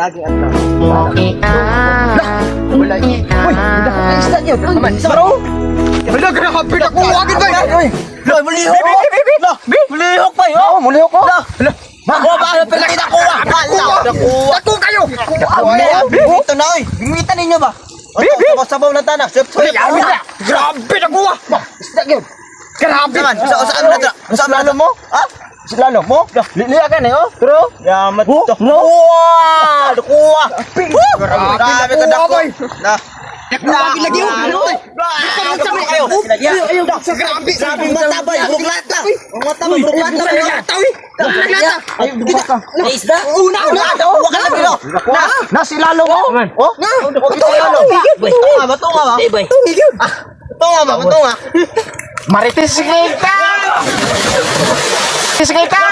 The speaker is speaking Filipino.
Lagi at lang. Wala. Uy, isda niyo. Bro. Wala, grabe na ko. Wagin ba? Lo, mulihok ko. Mulihok pa yun. Mulihok ko. Ako ba? Pinakita ko. Ako kayo. Ito na, oy. Bimitan ninyo ba? Ito, sabaw ng tanak. Grabe na ko. Isda yun. Grabe. Saan na ito? Saan lalo mo? Ha? Lalo mo? Liya ka na yun? Pero? Yamat ito. Wow! Nakuha! Grabe ka dako. Grabe lagi yun! Grabe kayo! Grabe! Grabe matabay! Buruklat na! Matabay! Buruklat na! Buruklat na! Isda? Una! Huwag ka na bilo! Na! Si lalo mo! Oh? Ito lalo! Bato nga ba? Bato nga ba? Bato nga! Marites kita! Marites kita!